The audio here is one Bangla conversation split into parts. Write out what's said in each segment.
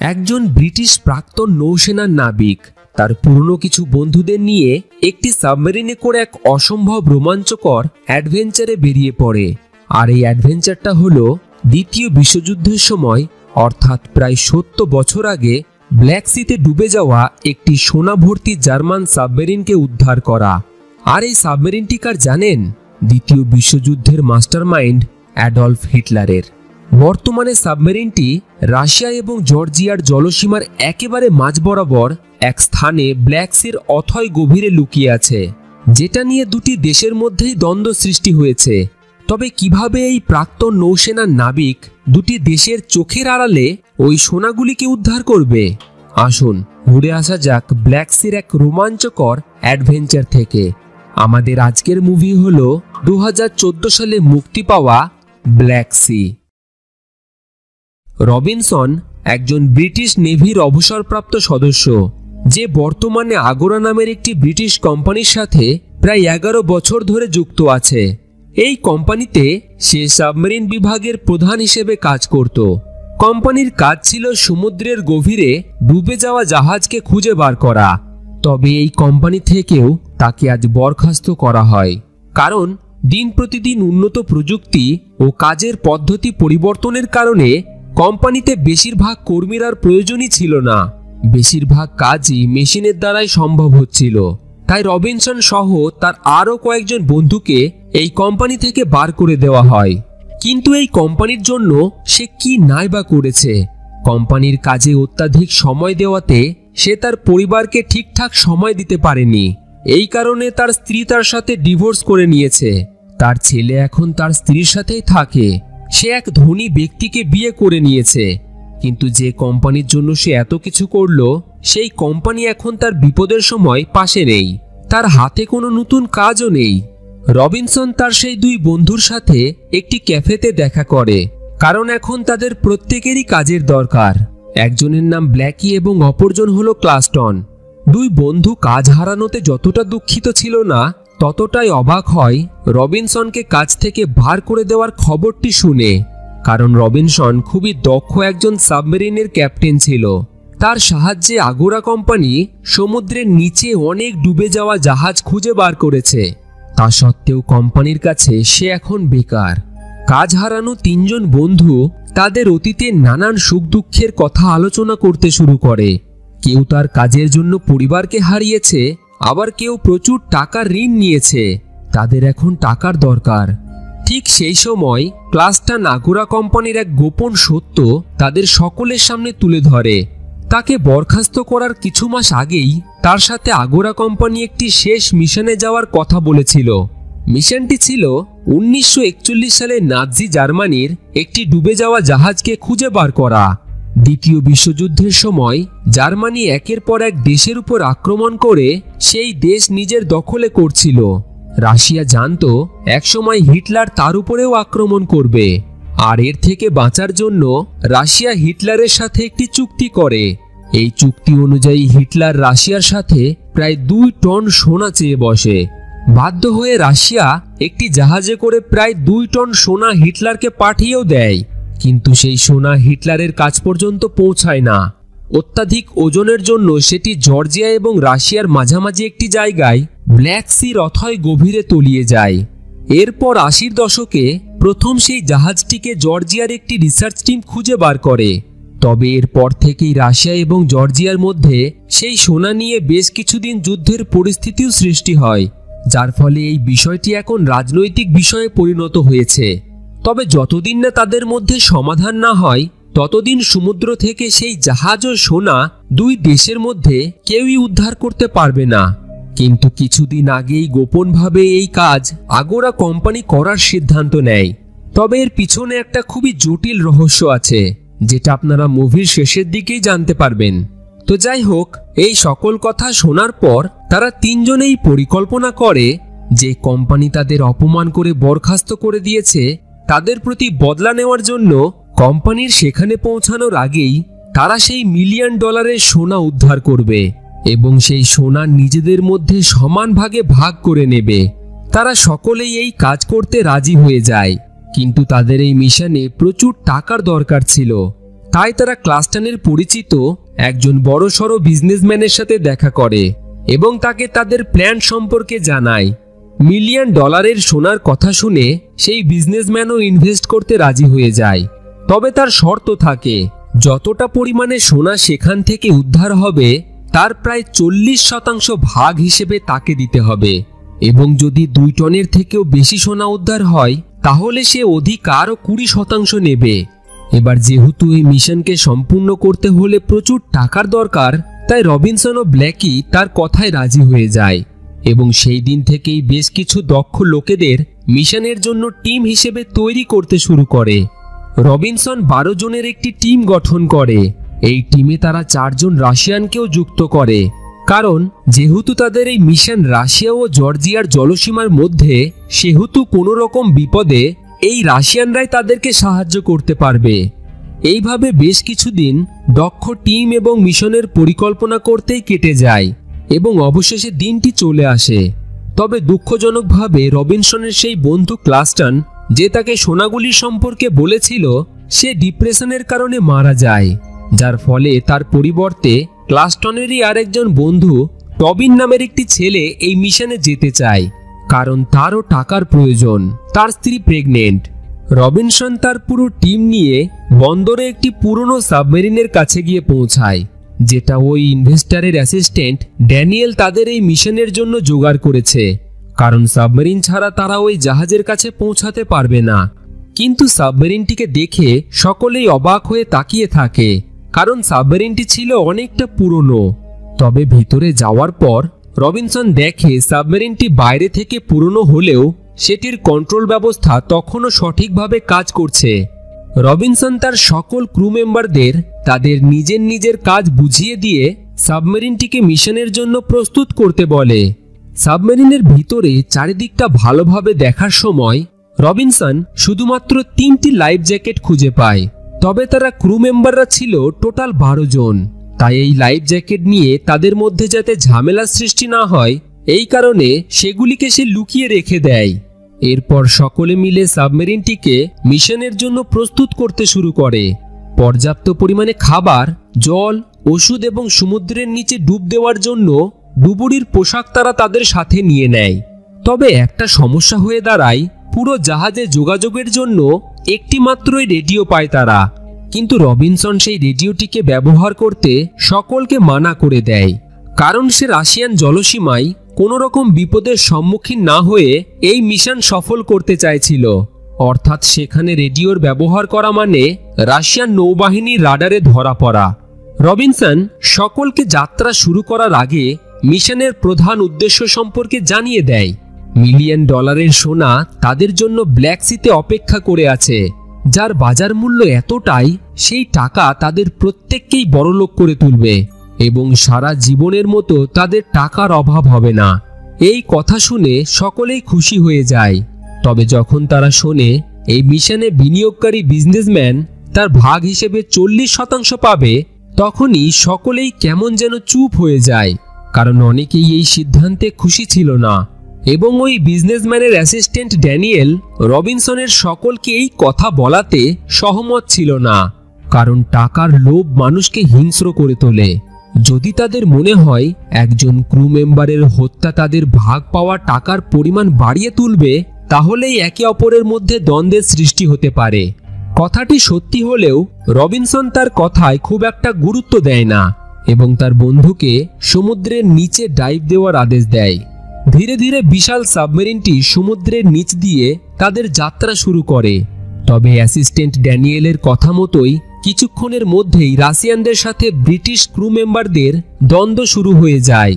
একজন ব্রিটিশ প্রাক্তন নৌসেনার নাবিক তার পুরনো কিছু বন্ধুদের নিয়ে একটি সাবমেরিনে করে এক অসম্ভব রোমাঞ্চকর অ্যাডভেঞ্চারে বেরিয়ে পড়ে। আর এই অ্যাডভেঞ্চারটা হলো দ্বিতীয় বিশ্বযুদ্ধের সময় অর্থাৎ প্রায় 70 বছর আগে ব্ল্যাক সিতে ডুবে যাওয়া একটি সোনা ভর্তি জার্মান সাবমেরিনকে উদ্ধার করা। আর এই সাবমেরিনটি কার জানেন? দ্বিতীয় বিশ্বযুদ্ধের মাস্টারমাইন্ড অ্যাডলফ হিটলারের। বর্তমানে সাবমেরিনটি রাশিয়া এবং জর্জিয়ার জলসীমার একেবারে মাঝ বরাবর এক স্থানে ব্ল্যাক সির অথয় গভীরে লুকিয়ে আছে, যেটা নিয়ে দুটি দেশের মধ্যেই দ্বন্দ্ব সৃষ্টি হয়েছে। তবে কিভাবে এই প্রাক্তন নৌসেনার নাবিক দুটি দেশের চোখের আড়ালে ওই সোনাগুলিকে উদ্ধার করবে? আসুন ঘুরে আসা যাক ব্ল্যাক সির এক রোমাঞ্চকর অ্যাডভেঞ্চার থেকে। আমাদের আজকের মুভি হলো 2014 সালে মুক্তি পাওয়া ব্ল্যাক সি। রবিনসন একজন ব্রিটিশ নেভির অবসরপ্রাপ্ত সদস্য, যে বর্তমানে আগোরা নামের একটি ব্রিটিশ কোম্পানির সাথে প্রায় 11 বছর ধরে যুক্ত আছে। এই কোম্পানিতে সে সাবমেরিন বিভাগের প্রধান হিসেবে কাজ করত। কোম্পানির কাজ ছিল সমুদ্রের গভীরে ডুবে যাওয়া জাহাজকে খুঁজে বার করা। তবে এই কোম্পানি থেকেও তাকে আজ বরখাস্ত করা হয়, কারণ দিন প্রতিদিন উন্নত প্রযুক্তি ও কাজের পদ্ধতি পরিবর্তনের কারণে কোম্পানিতে বেশিরভাগ কর্মীর আর প্রয়োজনই ছিল না। বেশিরভাগ কাজই মেশিনের দ্বারাই সম্ভব হচ্ছিল। তাই রবিনসন সহ তার আরও কয়েকজন বন্ধুকে এই কোম্পানি থেকে বার করে দেওয়া হয়। কিন্তু এই কোম্পানির জন্য সে কি নাই বা করেছে। কোম্পানির কাজে অত্যাধিক সময় দেওয়াতে সে তার পরিবারকে ঠিকঠাক সময় দিতে পারেনি। এই কারণে তার স্ত্রী তার সাথে ডিভোর্স করে নিয়েছে। তার ছেলে এখন তার স্ত্রীর সাথেই থাকে। সে এক ধনী ব্যক্তিকে বিয়ে করে নিয়েছে, কিন্তু যে কোম্পানির জন্য সে এত কিছু করলো সেই কোম্পানি এখন তার বিপদের সময় পাশে নেই। তার হাতে কোনো নতুন কাজও নেই। রবিনসন তার সেই দুই বন্ধুর সাথে একটি ক্যাফেতে দেখা করে, কারণ এখন তাদের প্রত্যেকেরই কাজের দরকার। একজনের নাম ব্ল্যাকি এবং অপরজন হলো ক্লাস্টন। দুই বন্ধু কাজ হারানোতে যতটা দুঃখিত ছিল না, ততটাই অবাক হয় রবিনসনকে কাজ থেকে বার করে দেওয়ার খবরটি শুনে। কারণ রবিনসন খুবই দক্ষ একজন সাবমেরিনের ক্যাপ্টেন ছিল। তার সাহায্যে আগোরা কোম্পানি সমুদ্রের নিচে অনেক ডুবে যাওয়া জাহাজ খুঁজে বার করেছে। তা সত্ত্বেও কোম্পানির কাছে সে এখন বেকার। কাজ হারানো তিনজন বন্ধু তাদের অতীতের নানান সুখ দুঃখের কথা আলোচনা করতে শুরু করে। কেউ তার কাজের জন্য পরিবারকে হারিয়েছে, আবার কেউ প্রচুর টাকার ঋণ নিয়েছে। তাদের এখন টাকার দরকার। ঠিক সেই সময় ক্লাস্টন আগোরা কোম্পানির এক গোপন সত্য তাদের সকলের সামনে তুলে ধরে। তাকে বরখাস্ত করার কিছু মাস আগেই তার সাথে আগোরা কোম্পানি একটি শেষ মিশনে যাওয়ার কথা বলেছিল। মিশনটি ছিল 1941 সালে নাৎজি জার্মানির একটি ডুবে যাওয়া জাহাজকে খুঁজে বার করা। দ্বিতীয় বিশ্বযুদ্ধের সময় জার্মানি একের পর এক দেশের উপর আক্রমণ করে সেই দেশ নিজের দখলে করছিল। রাশিয়া জানতো একসময় হিটলার তার উপরেও আক্রমণ করবে, আর এর থেকে বাঁচার জন্য রাশিয়া হিটলারের সাথে একটি চুক্তি করে। এই চুক্তি অনুযায়ী হিটলার রাশিয়ার সাথে প্রায় 2 টন সোনা চেয়ে বসে। বাধ্য হয়ে রাশিয়া একটি জাহাজে করে প্রায় 2 টন সোনা হিটলারকে পাঠিয়েও দেয়, কিন্তু সেই সোনা হিটলারের কাছ পর্যন্ত পৌঁছায় না। অত্যাধিক ওজনের জন্য সেটি জর্জিয়া এবং রাশিয়ার মাঝামাঝি একটি জায়গায় ব্ল্যাক সির অথয় গভীরে তলিয়ে যায়। এরপর 80-র দশকে প্রথম সেই জাহাজটিকে জর্জিয়ার একটি রিসার্চ টিম খুঁজে বার করে। তবে এরপর থেকেই রাশিয়া এবং জর্জিয়ার মধ্যে সেই সোনা নিয়ে বেশ কিছুদিন যুদ্ধের পরিস্থিতিও সৃষ্টি হয়, যার ফলে এই বিষয়টি এখন রাজনৈতিক বিষয়ে পরিণত হয়েছে। তবে যতদিন না তাদের মধ্যে সমাধান না হয়, ততদিন সমুদ্র থেকে সেই জাহাজ ও সোনা দুই দেশের মধ্যে কেউই উদ্ধার করতে পারবে না। কিন্তু কিছুদিন আগেই গোপনভাবে এই কাজ আগোরা কোম্পানি করার সিদ্ধান্ত নেয়। তবে এর পিছনে একটা খুবই জটিল রহস্য আছে, যেটা আপনারা মুভির শেষের দিকেই জানতে পারবেন। তো যাই হোক, এই সকল কথা শোনার পর তারা তিনজনেই পরিকল্পনা করে যে কোম্পানি তাদের অপমান করে বরখাস্ত করে দিয়েছে, তাদের প্রতি বদলা নেওয়ার জন্য কোম্পানির সেখানে পৌঁছানোর আগেই তারা সেই $1 মিলিয়ন সোনা উদ্ধার করবে এবং সেই সোনা নিজেদের মধ্যে সমান ভাগে ভাগ করে নেবে। তারা সকলেই এই কাজ করতে রাজি হয়ে যায়, কিন্তু তাদের এই মিশনে প্রচুর টাকার দরকার ছিল। তাই তারা ক্লাস্টনের পরিচিত একজন বড়সড় বিজনেসম্যানের সাথে দেখা করে এবং তাকে তাদের প্ল্যান সম্পর্কে জানায়। $1 মিলিয়ন সোনার কথা শুনে সেই বিজনেসম্যানও ইনভেস্ট করতে রাজি হয়ে যায়। তবে তার শর্ত থাকে, যতটা পরিমাণে সোনা সেখান থেকে উদ্ধার হবে তার প্রায় 40% ভাগ হিসেবে তাকে দিতে হবে, এবং যদি 2 টনের থেকেও বেশি সোনা উদ্ধার হয় তাহলে সে অধিক আরও 20% নেবে। এবার যেহেতু এই মিশনকে সম্পূর্ণ করতে হলে প্রচুর টাকার দরকার, তাই রবিনসন ও ব্ল্যাকি তার কথায় রাজি হয়ে যায় এবং সেই দিন থেকেই বেশ কিছু দক্ষ লোকেদের মিশনের জন্য টিম হিসেবে তৈরি করতে শুরু করে। রবিনসন 12 জনের একটি টিম গঠন করে। এই টিমে তারা 4 জন রাশিয়ানকেও যুক্ত করে, কারণ যেহেতু তাদের এই মিশন রাশিয়া ও জর্জিয়ার জলসীমার মধ্যে, সেহেতু কোনো রকম বিপদে এই রাশিয়ানরাই তাদেরকে সাহায্য করতে পারবে। এইভাবে বেশ কিছুদিন দক্ষ টিম এবং মিশনের পরিকল্পনা করতেই কেটে যায় এবং অবশেষে দিনটি চলে আসে। তবে দুঃখজনকভাবে রবিনসনের সেই বন্ধু ক্লাস্টন, যে তাকে সোনাগুলির সম্পর্কে বলেছিল, সে ডিপ্রেশনের কারণে মারা যায়, যার ফলে তার পরিবর্তে ক্লাস্টনেরই আরেকজন বন্ধু টবিন নামের একটি ছেলে এই মিশনে যেতে চায়, কারণ তারও টাকার প্রয়োজন। তার স্ত্রী প্রেগনেন্ট। রবিনসন তার পুরো টিম নিয়ে বন্দরে একটি পুরনো সাবমেরিনের কাছে গিয়ে পৌঁছায়, যেটা ওই ইনভেস্টরের অ্যাসিস্ট্যান্ট ড্যানিয়েল তাদের এই মিশনের জন্য জোগাড় করেছে, কারণ সাবমেরিন ছাড়া তারা ওই জাহাজের কাছে পৌঁছাতে পারবে না। কিন্তু সাবমেরিনটিকে দেখে সকলেই অবাক হয়ে তাকিয়ে থাকে, কারণ সাবমেরিনটি ছিল অনেকটা পুরনো। তবে ভিতরে যাওয়ার পর রবিনসন দেখে সাবমেরিনটি বাইরে থেকে পুরনো হলেও সেটির কন্ট্রোল ব্যবস্থা তখনও সঠিকভাবে কাজ করছে। রবিনসন তার সকল ক্রু মেম্বারদের তাদের নিজের কাজ বুঝিয়ে দিয়ে সাবমেরিনটিকে মিশনের জন্য প্রস্তুত করতে বলে। সাবমেরিনের ভিতরে চারিদিকটা ভালোভাবে দেখার সময় রবিনসন শুধুমাত্র 3টি লাইফ জ্যাকেট খুঁজে পায়। তবে তারা ক্রু মেম্বাররা ছিল টোটাল 12 জন। তাই এই লাইফ জ্যাকেট নিয়ে তাদের মধ্যে যাতে ঝামেলার সৃষ্টি না হয়, এই কারণে সেগুলিকে সে লুকিয়ে রেখে দেয়। এরপর সকলে মিলে সাবমেরিনটিকে মিশনের জন্য প্রস্তুত করতে শুরু করে। পর্যাপ্ত পরিমাণে খাবার, জল, ওষুধ এবং সমুদ্রের নিচে ডুব দেওয়ার জন্য ডুবুরির পোশাক তারা তাদের সাথে নিয়ে নেয়। তবে একটা সমস্যা হয়ে দাঁড়ায়, পুরো জাহাজে যোগাযোগের জন্য একটি মাত্রই রেডিও পায় তারা। কিন্তু রবিনসন সেই রেডিওটিকে ব্যবহার করতে সকলকে মানা করে দেয়, কারণ সে রাশিয়ান জলসীমায় কোনো রকম বিপদের সম্মুখীন না হয়ে এই মিশন সফল করতে চাইছিল। অর্থাৎ সেখানে রেডিওর ব্যবহার করা মানে রাশিয়ান নৌবাহিনীর রাডারে ধরা পড়া। রবিনসন সকলকে যাত্রা শুরু করার আগে মিশনের প্রধান উদ্দেশ্য সম্পর্কে জানিয়ে দেয়। $1 মিলিয়ন সোনা তাদের জন্য ব্ল্যাক সিতে অপেক্ষা করে আছে, যার বাজার মূল্য এতটাই সেই টাকা তাদের প্রত্যেককেই বড়লোক করে তুলবে এবং সারা জীবনের মতো তাদের টাকার অভাব হবে না। এই কথা শুনে সকলেই খুশি হয়ে যায়। তবে যখন তারা শোনে এই মিশনে বিনিয়োগকারী বিজনেসম্যান তার ভাগ হিসেবে 40% পাবে, তখনই সকলেই কেমন যেন চুপ হয়ে যায়, কারণ অনেকেই এই সিদ্ধান্তে খুশি ছিল না। এবং ওই বিজনেসম্যানের অ্যাসিস্ট্যান্ট ড্যানিয়েল রবিনসনের সকলকে এই কথা বলাতে সহমত ছিল না, কারণ টাকার লোভ মানুষকে হিংস্র করে তোলে। যদি তাদের মনে হয় একজন ক্রু মেম্বারের হত্যা তাদের ভাগ পাওয়া টাকার পরিমাণ বাড়িয়ে তুলবে, তাহলেই একে অপরের মধ্যে দ্বন্দ্বের সৃষ্টি হতে পারে। কথাটি সত্যি হলেও রবিনসন তার কথায় খুব একটা গুরুত্ব দেয় না এবং তার বন্ধুকে সমুদ্রের নিচে ডাইভ দেওয়ার আদেশ দেয়। ধীরে ধীরে বিশাল সাবমেরিনটি সমুদ্রের নিচ দিয়ে তাদের যাত্রা শুরু করে। তবে অ্যাসিস্ট্যান্ট ড্যানিয়েলের কথা মতোই কিছুক্ষণের মধ্যেই রাশিয়ানদের সাথে ব্রিটিশ ক্রু মেম্বারদের দ্বন্দ্ব শুরু হয়ে যায়।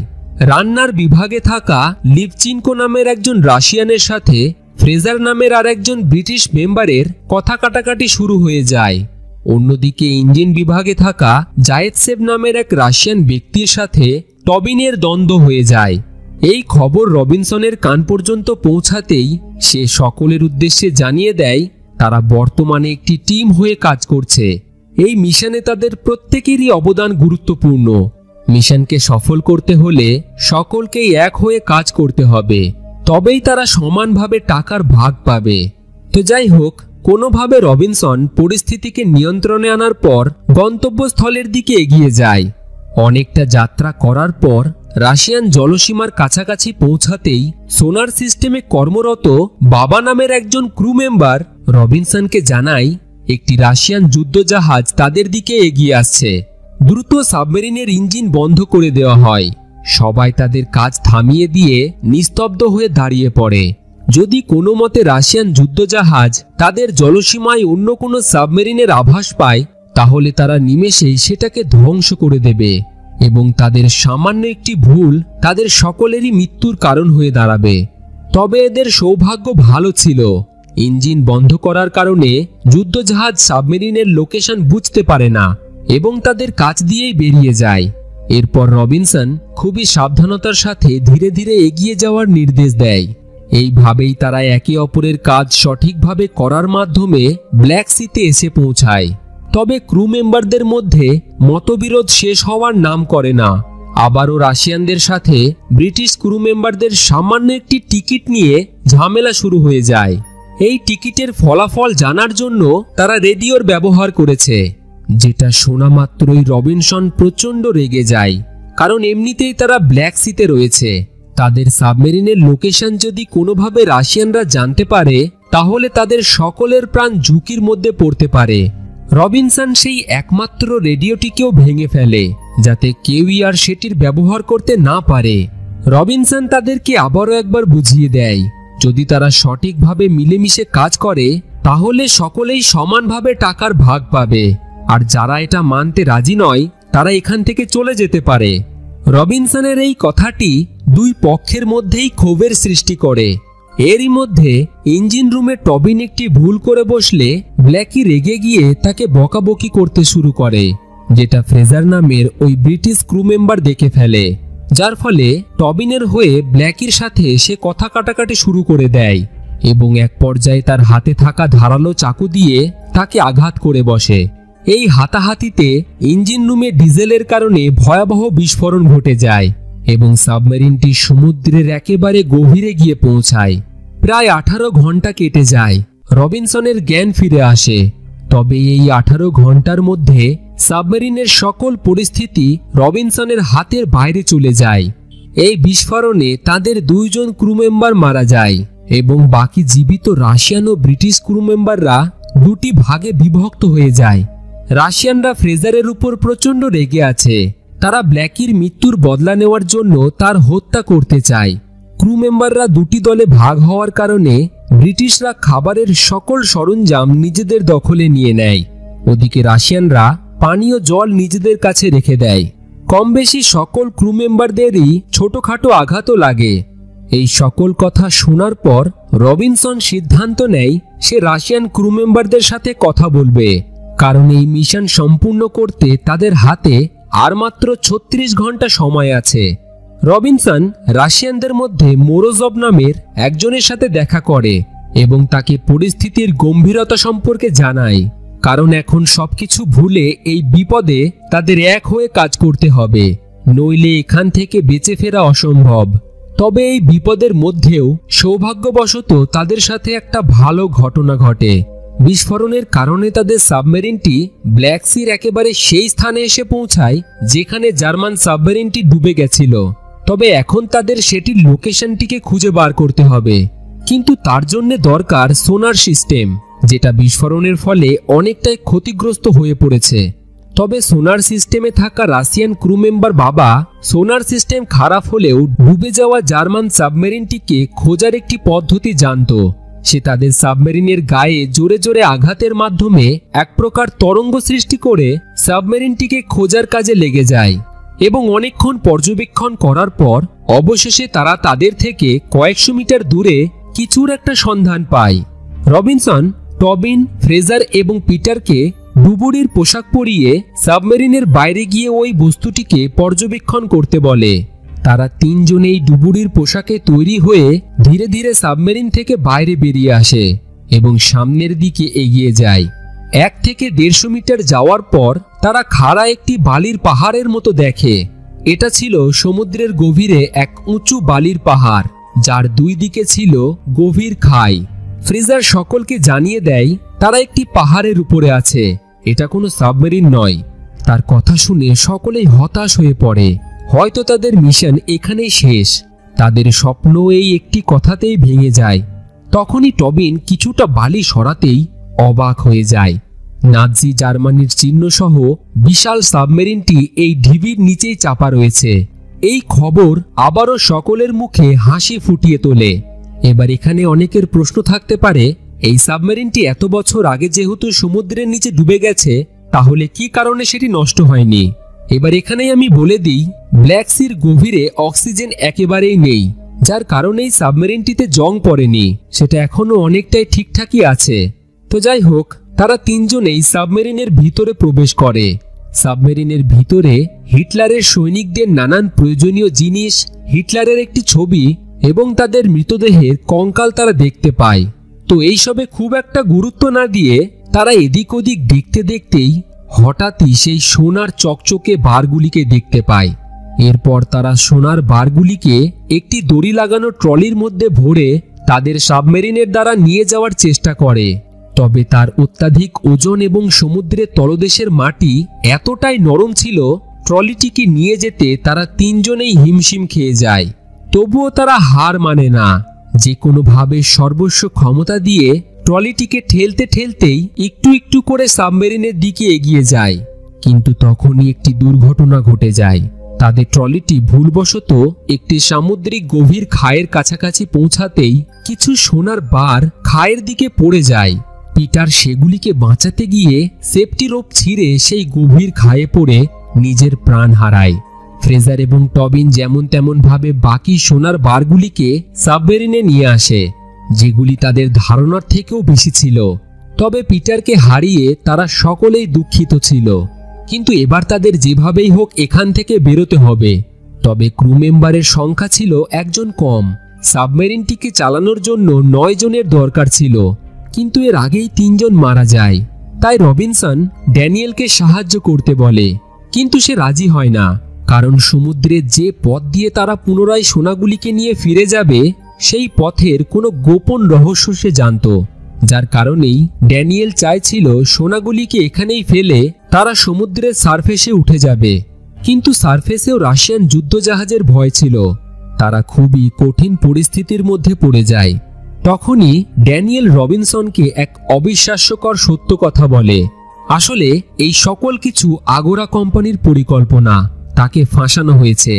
রান্নার বিভাগে থাকা লিভচিনকো নামের একজন রাশিয়ানের সাথে ফ্রেজার নামের আরেকজন ব্রিটিশ মেম্বারের কথা কাটাকাটি শুরু হয়ে যায়। অন্যদিকে ইঞ্জিন বিভাগে থাকা জায়েতসেভ নামের এক রাশিয়ান ব্যক্তির সাথে টবিনের দ্বন্দ্ব হয়ে যায়। এই খবর রবিনসনের কান পর্যন্ত পৌঁছাতেই সে সকলের উদ্দেশ্যে জানিয়ে দেয় তারা বর্তমানে একটি টিম হয়ে কাজ করছে। এই মিশনে তাদের প্রত্যেকেরই অবদান গুরুত্বপূর্ণ। মিশনকে সফল করতে হলে সকলকেই এক হয়ে কাজ করতে হবে, তবেই তারা সমানভাবে টাকার ভাগ পাবে। তো যাই হোক, কোনোভাবে রবিনসন পরিস্থিতিকে নিয়ন্ত্রণে আনার পর গন্তব্যস্থলের দিকে এগিয়ে যায়। অনেকটা যাত্রা করার পর রাশিয়ান জলসীমার কাছাকাছি পৌঁছাতেই সোনার সিস্টেমে কর্মরত বাবা নামের একজন ক্রু মেম্বার রবিনসনকে জানায় একটি রাশিয়ান যুদ্ধজাহাজ তাদের দিকে এগিয়ে আসছে। দ্রুত সাবমেরিনের ইঞ্জিন বন্ধ করে দেওয়া হয়। সবাই তাদের কাজ থামিয়ে দিয়ে নিস্তব্ধ হয়ে দাঁড়িয়ে পড়ে। যদি কোনো মতে রাশিয়ান যুদ্ধজাহাজ তাদের জলসীমায় অন্য কোনো সাবমেরিনের আভাস পায়, তাহলে তারা নিমেষেই সেটাকে ধ্বংস করে দেবে এবং তাদের সামান্য একটি ভুল তাদের সকলেরই মৃত্যুর কারণ হয়ে দাঁড়াবে। তবে এদের সৌভাগ্য ভালো ছিল। ইঞ্জিন বন্ধ করার কারণে যুদ্ধজাহাজ সাবমেরিনের লোকেশন বুঝতে পারে না এবং তাদের কাছ দিয়েই বেরিয়ে যায়। এরপর রবিনসন খুবই সাবধানতার সাথে ধীরে ধীরে এগিয়ে যাওয়ার নির্দেশ দেয়। এইভাবেই তারা একে অপরের কাজ সঠিকভাবে করার মাধ্যমে ব্ল্যাক সিতে এসে পৌঁছায়। তবে ক্রু মেম্বারদের মধ্যে মতবিরোধ শেষ হওয়ার নাম করে না। আবারও রাশিয়ানদের সাথে ব্রিটিশ ক্রু মেম্বারদের সামান্য একটি টিকিট নিয়ে ঝামেলা শুরু হয়ে যায়। এই টিকিটের ফলাফল জানার জন্য তারা রেডিওর ব্যবহার করেছে, যেটা শোনা মাত্রই রবিনসন প্রচণ্ড রেগে যায়, কারণ এমনিতেই তারা ব্ল্যাক সিতে রয়েছে। তাদের সাবমেরিনের লোকেশন যদি কোনোভাবে রাশিয়ানরা জানতে পারে, তাহলে তাদের সকলের প্রাণ ঝুঁকির মধ্যে পড়তে পারে। রবিনসন সেই একমাত্র রেডিওটিকেও ভেঙে ফেলে, যাতে কেউই আর সেটির ব্যবহার করতে না পারে। রবিনসন তাদেরকে আবারও একবার বুঝিয়ে দেয়, যদি তারা সঠিকভাবে মিলেমিশে কাজ করে তাহলে সকলেই সমানভাবে টাকার ভাগ পাবে, আর যারা এটা মানতে রাজি নয় তারা এখান থেকে চলে যেতে পারে। রবিনসনের এই কথাটি দুই পক্ষের মধ্যেই ক্ষোভের সৃষ্টি করে। এরই মধ্যে ইঞ্জিন রুমে টবিন একটি ভুল করে বসলে ব্ল্যাকি রেগে গিয়ে তাকে বকাবকি করতে শুরু করে, যেটা ফ্রেজার নামের ওই ব্রিটিশ ক্রু মেম্বার দেখে ফেলে, যার ফলে টবিনের হয়ে ব্ল্যাকির সাথে সে কথা কাটাকাটি শুরু করে দেয় এবং এক পর্যায়ে তার হাতে থাকা ধারালো চাকু দিয়ে তাকে আঘাত করে বসে। এই হাতাহাতিতে ইঞ্জিন রুমে ডিজেলের কারণে ভয়াবহ বিস্ফোরণ ঘটে যায় এবং সাবমেরিনটি সমুদ্রের একেবারে গভীরে গিয়ে পৌঁছায়। প্রায় 18 ঘন্টা কেটে যায়। রবিনসনের জ্ঞান ফিরে আসে। তবে এই 18 ঘন্টার মধ্যে সাবমেরিনের সকল পরিস্থিতি রবিনসনের হাতের বাইরে চলে যায়। এই বিস্ফোরণে তাদের 2 জন ক্রু মেম্বার মারা যায় এবং বাকি জীবিত রাশিয়ান ও ব্রিটিশ ক্রু মেম্বাররা 2টি ভাগে বিভক্ত হয়ে যায়। রাশিয়ানরা ফ্রেজারের উপর প্রচণ্ড রেগে আছে। তারা ব্ল্যাকির মৃত্যুর বদলা নেওয়ার জন্য তার হত্যা করতে চায়। ক্রু মেম্বাররা 2টি দলে ভাগ হওয়ার কারণে ব্রিটিশরা খাবারের সকল সরঞ্জাম নিজেদের দখলে নিয়ে নেয়। ওদিকে রাশিয়ানরা পানীয় জল নিজেদের কাছে রেখে দেয়। কম বেশি সকল ক্রু মেম্বারদেরই ছোটখাটো আঘাতও লাগে। এই সকল কথা শোনার পর রবিনসন সিদ্ধান্ত নেয় সে রাশিয়ান ক্রু মেম্বারদের সাথে কথা বলবে, কারণ এই মিশন সম্পূর্ণ করতে তাদের হাতে আর মাত্র 36 ঘন্টা সময় আছে। রবিনসন রাশিয়ানদের মধ্যে মোরোজভ নামের একজনের সাথে দেখা করে এবং তাকে পরিস্থিতির গম্ভীরতা সম্পর্কে জানায়, কারণ এখন সবকিছু ভুলে এই বিপদে তাদের এক হয়ে কাজ করতে হবে, নইলে এখান থেকে বেঁচে ফেরা অসম্ভব। তবে এই বিপদের মধ্যেও সৌভাগ্যবশত তাদের সাথে একটা ভালো ঘটনা ঘটে। বিস্ফোরণের কারণে তাদের সাবমেরিনটি ব্ল্যাক সির একেবারে সেই স্থানে এসে পৌঁছায় যেখানে জার্মান সাবমেরিনটি ডুবে গেছিল। তবে এখন তাদের সেটির লোকেশনটিকে খুঁজে বার করতে হবে, কিন্তু তার জন্য দরকার সোনার সিস্টেম, যেটা বিস্ফোরণের ফলে অনেকটাই ক্ষতিগ্রস্ত হয়ে পড়েছে। তবে সোনার সিস্টেমে থাকা রাশিয়ান ক্রু মেম্বার বাবা সোনার সিস্টেম খারাপ হলেও ডুবে যাওয়া জার্মান সাবমেরিনটিকে খোঁজার একটি পদ্ধতি জানত। সে তাদের সাবমেরিনের গায়ে জোরে জোরে আঘাতের মাধ্যমে এক প্রকার তরঙ্গ সৃষ্টি করে সাবমেরিনটিকে খোঁজার কাজে লেগে যায় এবং অনেকক্ষণ পর্যবেক্ষণ করার পর অবশেষে তারা তাদের থেকে কয়েকশো মিটার দূরে কিছুর একটা সন্ধান পায়। রবিনসন টবিন, ফ্রেজার এবং পিটারকে ডুবুরির পোশাক পরিয়ে সাবমেরিনের বাইরে গিয়ে ওই বস্তুটিকে পর্যবেক্ষণ করতে বলে। তারা 3 জনেই ডুবুরির পোশাকে তৈরি হয়ে ধীরে ধীরে সাবমেরিন থেকে বাইরে বেরিয়ে আসে এবং সামনের দিকে এগিয়ে যায়। 1 থেকে 150 মিটার যাওয়ার পর তারা খাড়া একটি বালির পাহাড়ের মতো দেখে। এটা ছিল সমুদ্রের গভীরে এক উঁচু বালির পাহাড়, যার 2 দিকে ছিল গভীর খাই। ফ্রেজার সকলকে জানিয়ে দেয় তারা একটি পাহাড়ের উপরে আছে, এটা কোনো সাবমেরিন নয়। তার কথা শুনে সকলেই হতাশ হয়ে পড়ে, হয়তো তাদের মিশন এখানেই শেষ। তাদের স্বপ্ন এই একটি কথাতেই ভেঙে যায়। তখনই টবিন কিছুটা বালি সরাতেই অবাক হয়ে যায়। নাৎজি জার্মানির চিহ্নসহ বিশাল সাবমেরিনটি এই ঢিবির নিচেই চাপা রয়েছে। এই খবর আবারও সকলের মুখে হাসি ফুটিয়ে তোলে। এবার এখানে অনেকের প্রশ্ন থাকতে পারে, এই সাবমেরিনটি এত বছর আগে যেহেতু সমুদ্রের নিচে ডুবে গেছে, তাহলে কি কারণে সেটি নষ্ট হয়নি? এবার এখানেই আমি বলে দিই, ব্ল্যাক সির গভীরে অক্সিজেন একেবারেই নেই, যার কারণেই সাবমেরিনটিতে জং পড়েনি। সেটা এখনো অনেকটাই ঠিকঠাকই আছে। তো যাই হোক, তারা তিনজনেই সাবমেরিনের ভিতরে প্রবেশ করে। সাবমেরিনের ভিতরে হিটলারের সৈনিকদের নানান প্রয়োজনীয় জিনিস, হিটলারের একটি ছবি এবং তাদের মৃতদেহের কঙ্কাল তারা দেখতে পায়। তো এইসবে খুব একটা গুরুত্ব না দিয়ে তারা এদিক ওদিক দেখতে দেখতেই হঠাৎই সেই সোনার চকচকে বারগুলিকে দেখতে পায়। এরপর তারা সোনার বারগুলিকে একটি দড়ি লাগানো ট্রলির মধ্যে ভরে তাদের সাবমেরিনের দ্বারা নিয়ে যাওয়ার চেষ্টা করে। তবে তার অত্যাধিক ওজন এবং সমুদ্রের তলদেশের মাটি এতটাই নরম ছিল, ট্রলিটিকে নিয়ে যেতে তারা তিনজনেই হিমশিম খেয়ে যায়। তবুও তারা হার মানে না, যে কোনোভাবে সর্বস্ব ক্ষমতা দিয়ে ট্রলিটিকে ঠেলতে ঠেলতেই একটু একটু করে সাবমেরিনের দিকে এগিয়ে যায়। কিন্তু তখনই একটি দুর্ঘটনা ঘটে যায়। তাদের ট্রলিটি ভুলবশত একটি সামুদ্রিক গভীর খায়ের কাছাকাছি পৌঁছাতেই কিছু সোনার বার খায়ের দিকে পড়ে যায়। পিটার সেগুলিকে বাঁচাতে গিয়ে সেফটি রোপ ছিঁড়ে সেই গভীর খায়ে পড়ে নিজের প্রাণ হারায়। ফ্রেজার এবং টবিন যেমন তেমন ভাবে বাকি সোনার বারগুলিকে সাবমেরিনে নিয়ে আসে, যেগুলি তাদের ধারণার থেকেও বেশি ছিল। তবে পিটারকে হারিয়ে তারা সকলেই দুঃখিত ছিল। কিন্তু এবার তাদের যেভাবেই হোক এখান থেকে বেরোতে হবে। তবে ক্রু মেম্বারের সংখ্যা ছিল একজন কম। সাবমেরিনটিকে চালানোর জন্য 9 জনের দরকার ছিল, কিন্তু এর আগেই 3 জন মারা যায়। তাই রবিনসন ড্যানিয়েলকে সাহায্য করতে বলে, কিন্তু সে রাজি হয় না, কারণ সমুদ্রে যে পথ দিয়ে তারা পুনরায় সোনাগুলিকে নিয়ে ফিরে যাবে সেই পথের কোনো গোপন রহস্য সে জানত। যার কারণেই ড্যানিয়েল চাইছিল সোনাগুলিকে এখানেই ফেলে তারা সমুদ্রের সারফেসে উঠে যাবে। কিন্তু সারফেসেও রাশিয়ান যুদ্ধজাহাজের ভয় ছিল। তারা খুবই কঠিন পরিস্থিতির মধ্যে পড়ে যায়। তখনই ড্যানিয়েল রবিনসনকে এক অবিশ্বাস্যকর সত্য কথা বলে, আসলে এই সকল কিছু আগোরা কোম্পানির পরিকল্পনা। তাকে ফাঁসানো হয়েছে।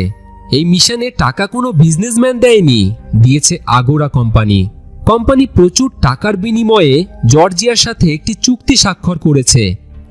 এই মিশনে টাকা কোনো বিজনেসম্যান দেয়নি, দিয়েছে আগোরা কোম্পানি। কোম্পানি প্রচুর টাকার বিনিময়ে জর্জিয়ার সাথে একটি চুক্তি স্বাক্ষর করেছে।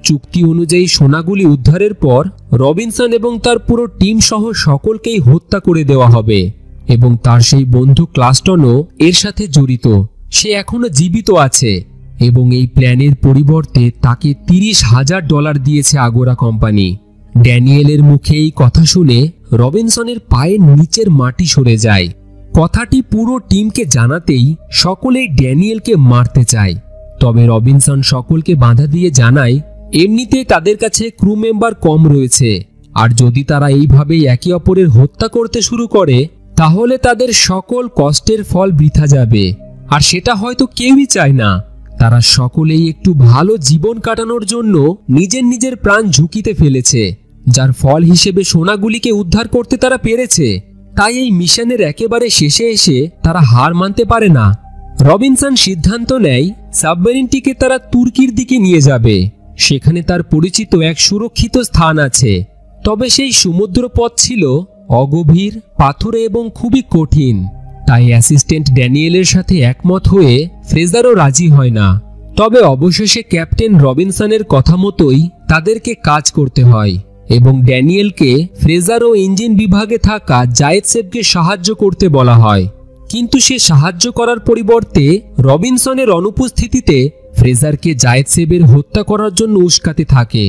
চুক্তি অনুযায়ী সোনাগুলি উদ্ধারের পর রবিনসন এবং তার পুরো টিম সহ সকলকেই হত্যা করে দেওয়া হবে এবং তার সেই বন্ধু ক্লাস্টনও এর সাথে জড়িত। সে এখনো জীবিত আছে এবং এই প্ল্যানের পরিবর্তে তাকে $30,000 দিয়েছে আগোরা কোম্পানি। ড্যানিয়েলের মুখে এই কথা শুনে রবিনসনের পায়ের নিচের মাটি সরে যায়। কথাটি পুরো টিমকে জানাতেই সকলেই ড্যানিয়েলকে মারতে চায়। তবে রবিনসন সকলকে বাধা দিয়ে জানায়, এমনিতেই তাদের কাছে ক্রু মেম্বার কম রয়েছে, আর যদি তারা এইভাবেই একে অপরের হত্যা করতে শুরু করে তাহলে তাদের সকল কষ্টের ফল বৃথা যাবে, আর সেটা হয়তো কেউই চায় না। তারা সকলেই একটু ভালো জীবন কাটানোর জন্য নিজের নিজের প্রাণ ঝুঁকিতে ফেলেছে, যার ফল হিসেবে সোনাগুলিকে উদ্ধার করতে তারা পেরেছে। তাই এই মিশনের একেবারে শেষে এসে তারা হার মানতে পারে না। রবিনসন সিদ্ধান্ত নেয় সাবমেরিনটিকে তারা তুর্কির দিকে নিয়ে যাবে। সেখানে তার পরিচিত এক সুরক্ষিত স্থান আছে। তবে সেই সমুদ্র পথ ছিল অগভীর, পাথুরে এবং খুবই কঠিন। তাই অ্যাসিস্ট্যান্ট ড্যানিয়েলের সাথে একমত হয়ে ফ্রেজারও রাজি হয় না। তবে অবশেষে ক্যাপ্টেন রবিনসনের কথা মতোই তাদেরকে কাজ করতে হয় এবং ড্যানিয়েলকে ফ্রেজার ও ইঞ্জিন বিভাগে থাকা জায়েতসেভকে সাহায্য করতে বলা হয়। কিন্তু সে সাহায্য করার পরিবর্তে রবিনসনের অনুপস্থিতিতে ফ্রেজারকে জায়েতসেভের হত্যা করার জন্য উস্কাতে থাকে।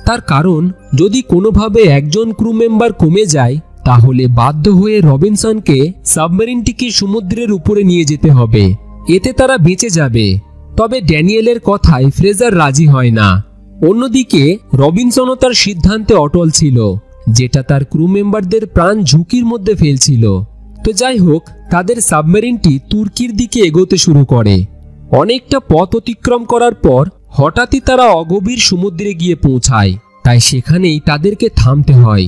তার কারণ, যদি কোনোভাবে একজন ক্রু মেম্বার কমে যায় তাহলে বাধ্য হয়ে রবিনসনকে সাবমেরিনটিকে সমুদ্রের উপরে নিয়ে যেতে হবে, এতে তারা বেঁচে যাবে। তবে ড্যানিয়েলের কথায় ফ্রেজার রাজি হয় না। অন্যদিকে রবিনসনও তার সিদ্ধান্তে অটল ছিল, যেটা তার ক্রু মেম্বারদের প্রাণ ঝুঁকির মধ্যে ফেলছিল। তো যাই হোক, তাদের সাবমেরিনটি তুর্কির দিকে এগোতে শুরু করে। অনেকটা পথ অতিক্রম করার পর হঠাৎই তারা অগভীর সমুদ্রে গিয়ে পৌঁছায়, তাই সেখানেই তাদেরকে থামতে হয়।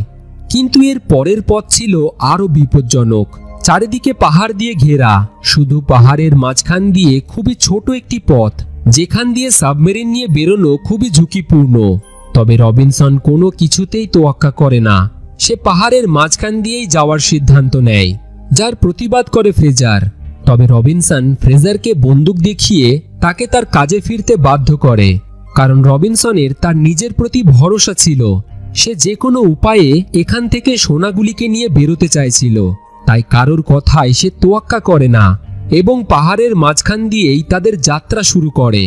কিন্তু এর পরের পথ ছিল আরও বিপজ্জনক। চারিদিকে পাহাড় দিয়ে ঘেরা, শুধু পাহাড়ের মাঝখান দিয়ে খুবই ছোট একটি পথ, যেখান দিয়ে সাবমেরিন নিয়ে বেরোনো খুবই ঝুঁকিপূর্ণ। তবে রবিনসন কোনো কিছুতেই তোয়াক্কা করে না। সে পাহাড়ের মাঝখান দিয়েই যাওয়ার সিদ্ধান্ত নেয়, যার প্রতিবাদ করে ফ্রেজার। তবে রবিনসন ফ্রেজারকে বন্দুক দেখিয়ে তাকে তার কাজে ফিরতে বাধ্য করে, কারণ রবিনসনের তার নিজের প্রতি ভরসা ছিল। সে যে কোনো উপায়ে এখান থেকে সোনাগুলিকে নিয়ে বেরোতে চাইছিল, তাই কারোর কথায় সে তোয়াক্কা করে না এবং পাহাড়ের মাঝখান দিয়েই তাদের যাত্রা শুরু করে।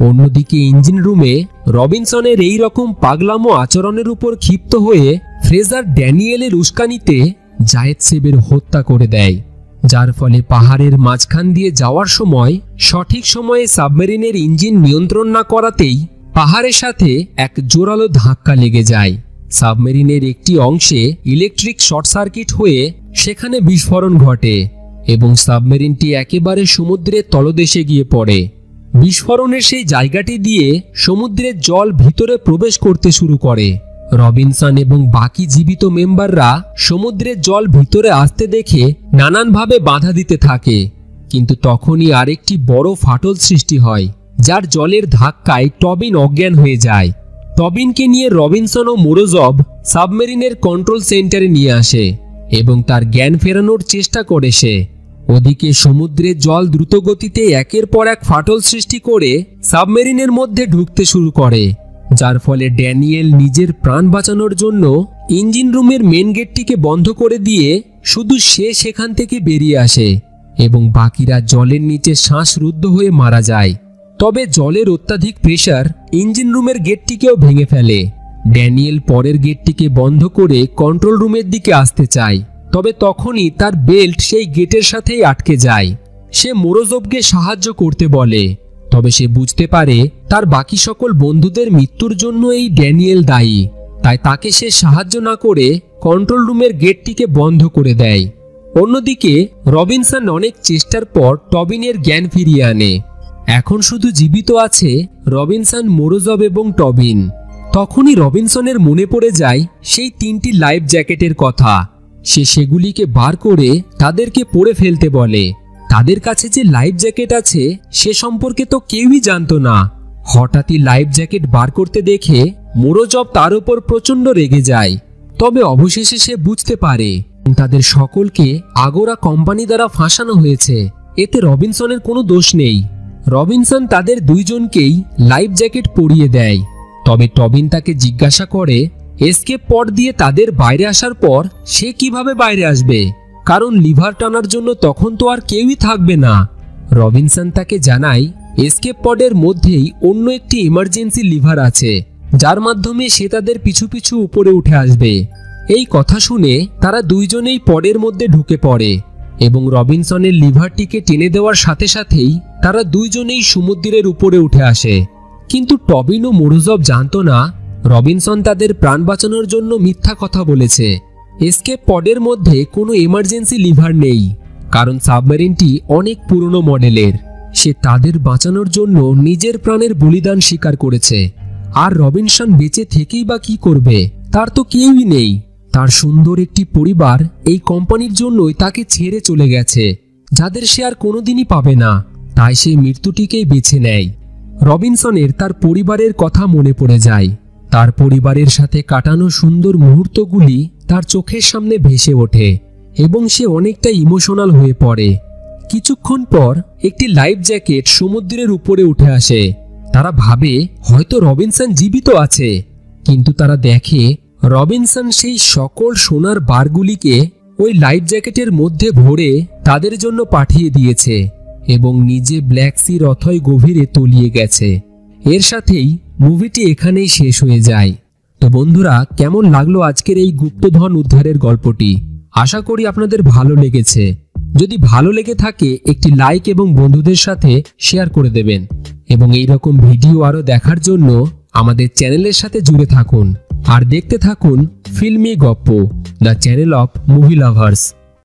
অন্যদিকে ইঞ্জিন রুমে রবিনসনের এই রকম পাগলামো আচরণের উপর ক্ষিপ্ত হয়ে ফ্রেজার ড্যানিয়েলের উস্কানিতে জায়েদ-সেবের হত্যা করে দেয়, যার ফলে পাহাড়ের মাঝখান দিয়ে যাওয়ার সময় সঠিক সময়ে সাবমেরিনের ইঞ্জিন নিয়ন্ত্রণ না করাতেই পাহাড়ের সাথে এক জোরালো ধাক্কা লেগে যায়। সাবমেরিনের একটি অংশে ইলেকট্রিক শর্ট সার্কিট হয়ে সেখানে বিস্ফোরণ ঘটে এবং সাবমেরিনটি একেবারে সমুদ্রের তলদেশে গিয়ে পড়ে। বিস্ফোরণের সেই জায়গাটি দিয়ে সমুদ্রের জল ভিতরে প্রবেশ করতে শুরু করে। রবিনসন এবং বাকি জীবিত মেম্বাররা সমুদ্রের জল ভিতরে আসতে দেখে নানানভাবে বাধা দিতে থাকে, কিন্তু তখনই আরেকটি বড় ফাটল সৃষ্টি হয়, যার জলের ধাক্কায় টবিন অজ্ঞান হয়ে যায়। টবিনকে নিয়ে রবিনসন ও মোরোজভ সাবমেরিনের কন্ট্রোল সেন্টারে নিয়ে আসে এবং তার জ্ঞান ফেরানোর চেষ্টা করে সে। ওদিকে সমুদ্রের জল দ্রুতগতিতে একের পর এক ফাটল সৃষ্টি করে সাবমেরিনের মধ্যে ঢুকতে শুরু করে, যার ফলে ড্যানিয়েল নিজের প্রাণ বাঁচানোর জন্য ইঞ্জিন রুমের মেন গেটটিকে বন্ধ করে দিয়ে শুধু সে সেখান থেকে বেরিয়ে আসে এবং বাকিরা জলের নিচে শ্বাসরুদ্ধ হয়ে মারা যায়। তবে জলের অত্যাধিক প্রেসার ইঞ্জিন রুমের গেটটিকেও ভেঙে ফেলে। ড্যানিয়েল পরের গেটটিকে বন্ধ করে কন্ট্রোল রুমের দিকে আসতে চায়, তবে তখনই তার বেল্ট সেই গেটের সাথেই আটকে যায়। সে মোরোজভকে সাহায্য করতে বলে, তবে সে বুঝতে পারে তার বাকি সকল বন্ধুদের মৃত্যুর জন্য এই ড্যানিয়েল দায়ী, তাই তাকে সে সাহায্য না করে কন্ট্রোল রুমের গেটটিকে বন্ধ করে দেয়। অন্যদিকে রবিনসন অনেক চেষ্টার পর টবিনের জ্ঞান ফিরিয়ে আনে। এখন শুধু জীবিত আছে রবিনসন, মোরোজভ এবং টবিন। তখনই রবিনসনের মনে পড়ে যায় সেই 3টি লাইফ জ্যাকেটের কথা। সে সেগুলিকে বার করে তাদেরকে পরে ফেলতে বলে। তাদের কাছে যে লাইফ জ্যাকেট আছে সে সম্পর্কে তো কেউই জানতো না। হঠাৎই লাইফ জ্যাকেট বার করতে দেখে মোরোজভ তার উপর প্রচণ্ড রেগে যায়। তবে অবশেষে সে বুঝতে পারে তাদের সকলকে আগোরা কোম্পানি দ্বারা ফাঁসানো হয়েছে, এতে রবিনসনের কোনো দোষ নেই। রবিনসন তাদের দুইজনকেই লাইফ জ্যাকেট পরিয়ে দেয়। তবে টবিন তাকে জিজ্ঞাসা করে এসকেপ পড দিয়ে তাদের বাইরে আসার পর সে কিভাবে বাইরে আসবে, কারণ লিভার টানার জন্য তখন তো আর কেউই থাকবে না। রবিনসন তাকে জানায় এসকেপ পডের মধ্যেই অন্য একটি ইমার্জেন্সি লিভার আছে, যার মাধ্যমে সে তাদের পিছু পিছু উপরে উঠে আসবে। এই কথা শুনে তারা দুইজনেই পডের মধ্যে ঢুকে পড়ে এবং রবিনসনের লিভারটিকে টেনে দেওয়ার সাথে সাথেই তারা দুইজনেই সমুদ্রের উপরে উঠে আসে। কিন্তু টবিন ও মোরোজভ জানতো না রবিনসন তাদের প্রাণ বাঁচানোর জন্য মিথ্যা কথা বলেছে। এসকেপ পডের মধ্যে কোনো এমার্জেন্সি লিভার নেই, কারণ সাবমেরিনটি অনেক পুরনো মডেলের। সে তাদের বাঁচানোর জন্য নিজের প্রাণের বলিদান স্বীকার করেছে। আর রবিনসন বেঁচে থেকেই বা কি করবে, তার তো কেউই নেই। তার সুন্দর একটি পরিবার এই কোম্পানির জন্যই তাকে ছেড়ে চলে গেছে, যাদের সে আর কোনোদিনই পাবে না। তাই সে মৃত্যুটিকেই বেছে নেয়। রবিনসনের তার পরিবারের কথা মনে পড়ে যায়। তার পরিবারের সাথে কাটানো সুন্দর মুহূর্তগুলি তার চোখের সামনে ভেসে ওঠে এবং সে অনেকটা ইমোশনাল হয়ে পড়ে। কিছুক্ষণ পর একটি লাইফ জ্যাকেট সমুদ্রের উপরে উঠে আসে। তারা ভাবে হয়তো রবিনসন জীবিত আছে, কিন্তু তারা দেখে রবিনসন সেই সকল সোনার বারগুলিকে ওই লাইফ জ্যাকেটের মধ্যে ভরে তাদের জন্য পাঠিয়ে দিয়েছে এবং নিজে ব্ল্যাক সির অথই গভীরে তলিয়ে গেছে। এর সাথেই মুভিটি এখানেই শেষ হয়ে যায়। তো বন্ধুরা, কেমন লাগলো আজকের এই গুপ্তধন উদ্ধারের গল্পটি? আশা করি আপনাদের ভালো লেগেছে। যদি ভালো লেগে থাকে একটি লাইক এবং বন্ধুদের সাথে শেয়ার করে দেবেন এবং এই রকম ভিডিও আরো দেখার জন্য আমাদের চ্যানেলের সাথে জুড়ে থাকুন আর দেখতে থাকুন ফিল্মি গপ্প, the channel of movie lovers.